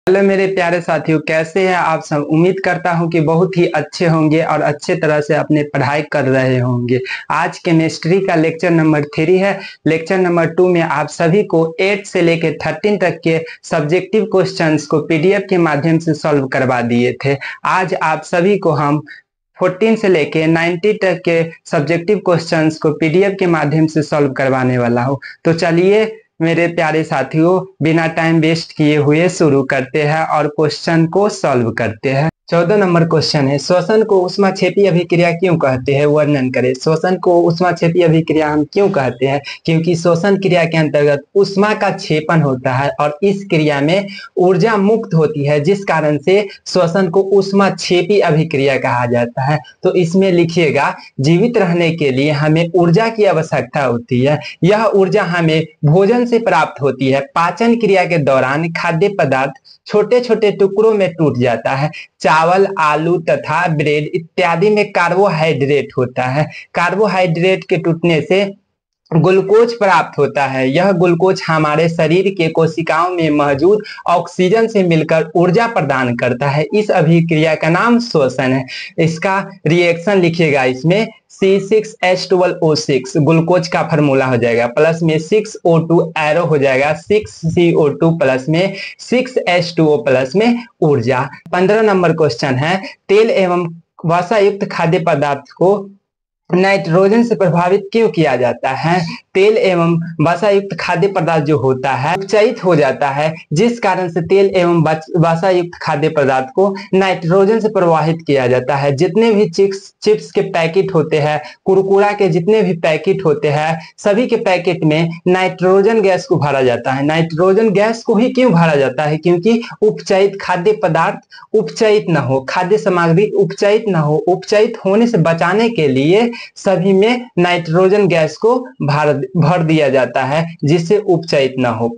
Hello मेरे प्यारे साथियों, कैसे हैं आप सब। उम्मीद करता हूं कि बहुत ही अच्छे होंगे और अच्छे तरह से अपने पढ़ाई कर रहे होंगे। आज केमिस्ट्री का लेक्चर नंबर 3 है। लेक्चर नंबर 2 में आप सभी को 8 से लेकर 13 तक के सब्जेक्टिव क्वेश्चंस को पीडीएफ के माध्यम से सॉल्व करवा दिए थे। आज आप सभी को हम 14 से लेके 90 तक के सब्जेक्टिव क्वेश्चंस को पीडीएफ के माध्यम से सॉल्व करवाने वाला हूं। तो चलिए मेरे प्यारे साथियों, बिना टाइम वेस्ट किए हुए शुरू करते हैं और क्वेश्चन को सॉल्व करते हैं। 14 नंबर क्वेश्चन है, श्वसन को ऊष्माक्षेपी अभिक्रिया क्यों कहते हैं, वर्णन करें। श्वसन को ऊष्माक्षेपी अभिक्रिया हम क्यों कहते हैं? क्योंकि श्वसन क्रिया के अंतर्गत ऊष्मा का क्षेपण होता है और इस क्रिया में ऊर्जा मुक्त होती है, जिस कारण से श्वसन को ऊष्माक्षेपी अभिक्रिया कहा जाता है। तो इसमें लिखिएगा, जीवित रहने के लिए हमें ऊर्जा की आवश्यकता होती है। यह ऊर्जा हमें भोजन से प्राप्त होती है। पाचन क्रिया के दौरान खाद्य पदार्थ छोटे छोटे टुकड़ों में टूट जाता है। चावल, आलू तथा ब्रेड इत्यादि में कार्बोहाइड्रेट होता है। कार्बोहाइड्रेट के टूटने से ग्लूकोज प्राप्त होता है। यह ग्लूकोज हमारे शरीर के कोशिकाओं में मौजूद ऑक्सीजन से मिलकर ऊर्जा प्रदान करता है। इस अभिक्रिया का नाम श्वसन है। इसका रिएक्शन लिखिएगा, इसमें C6H12O6 ग्लूकोज का फार्मूला हो जाएगा, प्लस में 6O2 एरो हो जाएगा, 6CO2 प्लस में 6H2O प्लस में ऊर्जा। 15 नंबर क्वेश्चन है, तेल एवं वसायुक्त खाद्य पदार्थ को नाइट्रोजन से प्रभावित क्यों किया जाता है? तेल एवं वसायुक्त खाद्य पदार्थ जो होता है उपचयित हो जाता है, जिस कारण से तेल एवं वसायुक्त खाद्य पदार्थ को नाइट्रोजन से प्रवाहित किया जाता है। जितने भी चिप्स के पैकेट होते हैं, कुरकुरा के जितने भी पैकेट होते हैं, सभी के पैकेट में नाइट्रोजन गैस को भरा जाता है। नाइट्रोजन गैस को ही क्यों भरा जाता है? क्योंकि उपचयित खाद्य पदार्थ उपचयित न हो, खाद्य सामग्री उपचयित न हो, उपचयित होने से बचाने के लिए सभी में नाइट्रोजन गैस को भर दिया जाता है, जिससे उपचयित न हो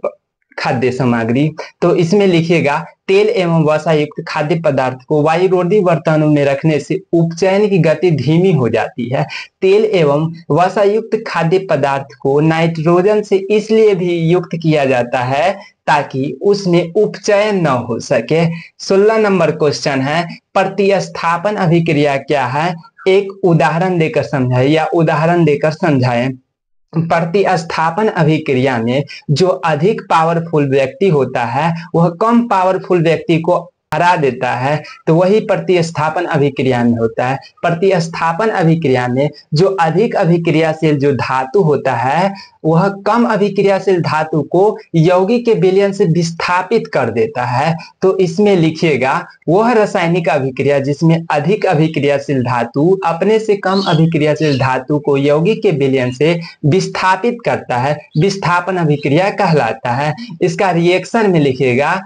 खाद्य सामग्री। तो इसमें लिखिएगा, तेल एवं वसायुक्त खाद्य पदार्थ को वायुरोधी बर्तनों में रखने से उपचयन की गति धीमी हो जाती है। तेल एवं वसायुक्त खाद्य पदार्थ को नाइट्रोजन से इसलिए भी युक्त किया जाता है ताकि उसमें उपचयन न हो सके। 16 नंबर क्वेश्चन है, प्रतिस्थापन अभिक्रिया क्या है? एक उदाहरण देकर समझाएं या उदाहरण देकर समझाएं। प्रतिस्थापन अभिक्रिया में जो अधिक पावरफुल व्यक्ति होता है वह कम पावरफुल व्यक्ति को हरा देता है, तो वही प्रतिस्थापन अभिक्रिया में होता है। प्रतिस्थापन अभिक्रिया में जो अधिक अभिक्रियाशील जो धातु होता है वह कम अभिक्रियाशील धातु को यौगिक के विलयन से विस्थापित कर देता है। तो इसमें लिखिएगा, वह रासायनिक अभिक्रिया जिसमें अधिक अभिक्रियाशील धातु अपने से कम अभिक्रियाशील धातु को यौगिक के विलयन से विस्थापित करता है, विस्थापन अभिक्रिया कहलाता है। इसका रिएक्शन में लिखिएगा,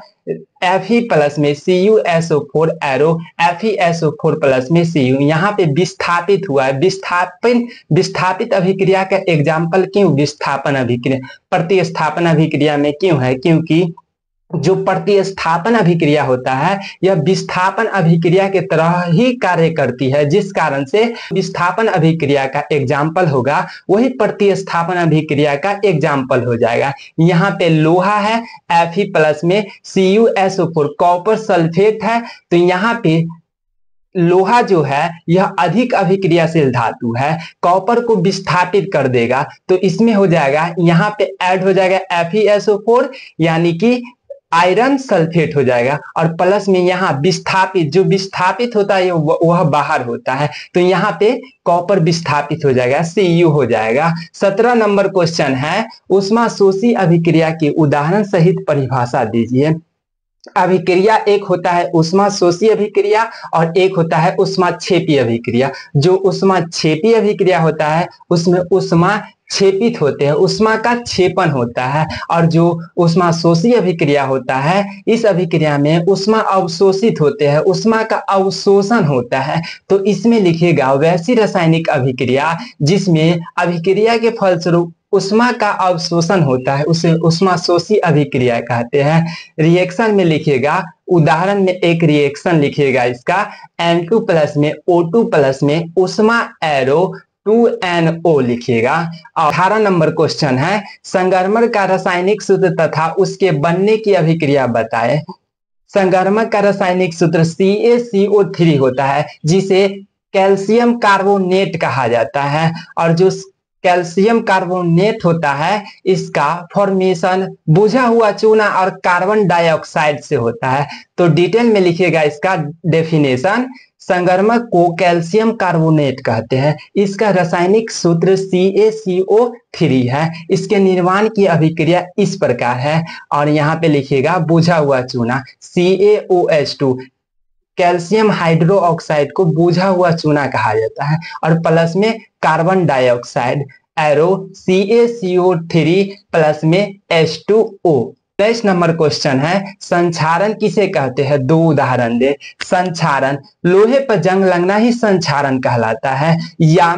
Fe प्लस में CuSO4 एरो FeSO4 प्लस में Cu, यहाँ पे विस्थापित हुआ है। विस्थापित अभिक्रिया का एग्जाम्पल क्यों विस्थापन अभिक्रिया प्रतिस्थापन अभिक्रिया में क्यों है? क्योंकि जो प्रतिस्थापन अभिक्रिया होता है यह विस्थापन अभिक्रिया के तरह ही कार्य करती है, जिस कारण से विस्थापन अभिक्रिया का एग्जाम्पल होगा वही प्रतिस्थापन अभिक्रिया का एग्जाम्पल हो जाएगा। यहाँ पे लोहा है, Fe प्लस में CuSO4 कॉपर सल्फेट है, तो यहाँ पे लोहा जो है यह अधिक अभिक्रियाशील धातु है, कॉपर को विस्थापित कर देगा, तो इसमें हो जाएगा, यहाँ पे ऐड हो जाएगा FeSO4 यानी कि आयरन सल्फेट हो जाएगा, और प्लस में यहाँ विस्थापित जो विस्थापित होता है वह बाहर होता है, तो यहाँ पे कॉपर विस्थापित हो जाएगा, Cu हो जाएगा। 17 नंबर क्वेश्चन है, ऊष्माशोषी अभिक्रिया की उदाहरण सहित परिभाषा दीजिए। अभिक्रिया एक होता है ऊष्माशोषी अभिक्रिया और एक होता है ऊष्माक्षेपी अभिक्रिया। जो ऊष्माक्षेपी अभिक्रिया होता है उसमें ऊष्मा क्षेपित होते हैं, ऊष्मा का क्षेपण होता है, और जो ऊष्माशोषी अभिक्रिया होता है इस अभिक्रिया में ऊष्मा अवशोषित होते हैं, ऊष्मा का अवशोषण होता है। तो इसमें लिखिएगा, वैसी रासायनिक अभिक्रिया जिसमें अभिक्रिया के फलस्वरूप ऊष्मा का अवशोषण होता है उसे ऊष्माशोषी अभिक्रिया कहते हैं। रिएक्शन में लिखिएगा, उदाहरण में एक रिएक्शन लिखिएगा इसका, N2 प्लस में O2 प्लस में ऊष्मा एरो 2NO लिखिएगा। 18 नंबर क्वेश्चन है, संगमरमर का रासायनिक सूत्र तथा उसके बनने की अभिक्रिया बताएं। संगमरमर का रासायनिक सूत्र CaCO3 होता है, जिसे कैल्शियम कार्बोनेट कहा जाता है। और जो कैल्शियम कार्बोनेट होता है, इसका फॉर्मेशन बुझा हुआ चूना और कार्बन डाइऑक्साइड से होता है। तो डिटेल में लिखिएगा इसका डेफिनेशन। संगमरमर को कैल्शियम कार्बोनेट कहते हैं। इसका रासायनिक सूत्र CaCO3 है। इसके निर्माण की अभिक्रिया इस प्रकार है, और यहाँ पे लिखिएगा बुझा हुआ चूना CaOH2, कैल्शियम हाइड्रोक्साइड को बुझा हुआ चूना कहा जाता है, और प्लस में carbon dioxide arrow CaCO3 plus में H2O। 23 नंबर क्वेश्चन है, संक्षारण किसे कहते हैं? 2 उदाहरण दे। संक्षारण, लोहे पर जंग लगना ही संक्षारण कहलाता है, या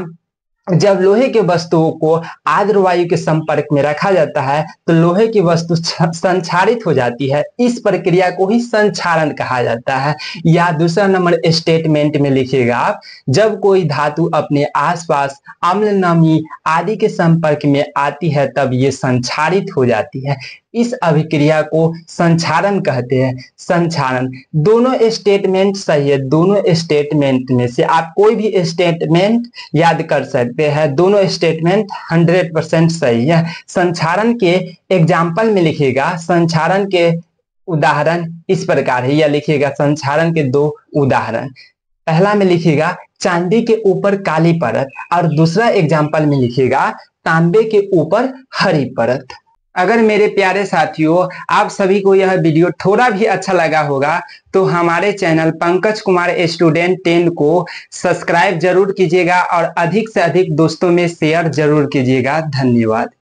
जब लोहे के वस्तुओं को आर्द्र वायु के संपर्क में रखा जाता है तो लोहे की वस्तु संक्षारित हो जाती है, इस प्रक्रिया को ही संक्षारण कहा जाता है। या दूसरा नंबर स्टेटमेंट में लिखिएगा आप, जब कोई धातु अपने आसपास अम्ल, नमी आदि के संपर्क में आती है तब ये संक्षारित हो जाती है, इस अभिक्रिया को संक्षारण कहते हैं। संक्षारण, दोनों स्टेटमेंट सही है। दोनों स्टेटमेंट में से आप कोई भी स्टेटमेंट याद कर सकते हैं, दोनों स्टेटमेंट 100% सही है। संक्षारण के एग्जाम्पल में लिखिएगा, संक्षारण के उदाहरण इस प्रकार है, या लिखिएगा संक्षारण के 2 उदाहरण। पहला में लिखिएगा चांदी के ऊपर काली परत, और दूसरा एग्जाम्पल में लिखिएगा तांबे के ऊपर हरी परत। अगर मेरे प्यारे साथियों आप सभी को यह वीडियो थोड़ा भी अच्छा लगा होगा तो हमारे चैनल पंकज कुमार स्टूडेंट 10 को सब्सक्राइब जरूर कीजिएगा, और अधिक से अधिक दोस्तों में शेयर जरूर कीजिएगा। धन्यवाद।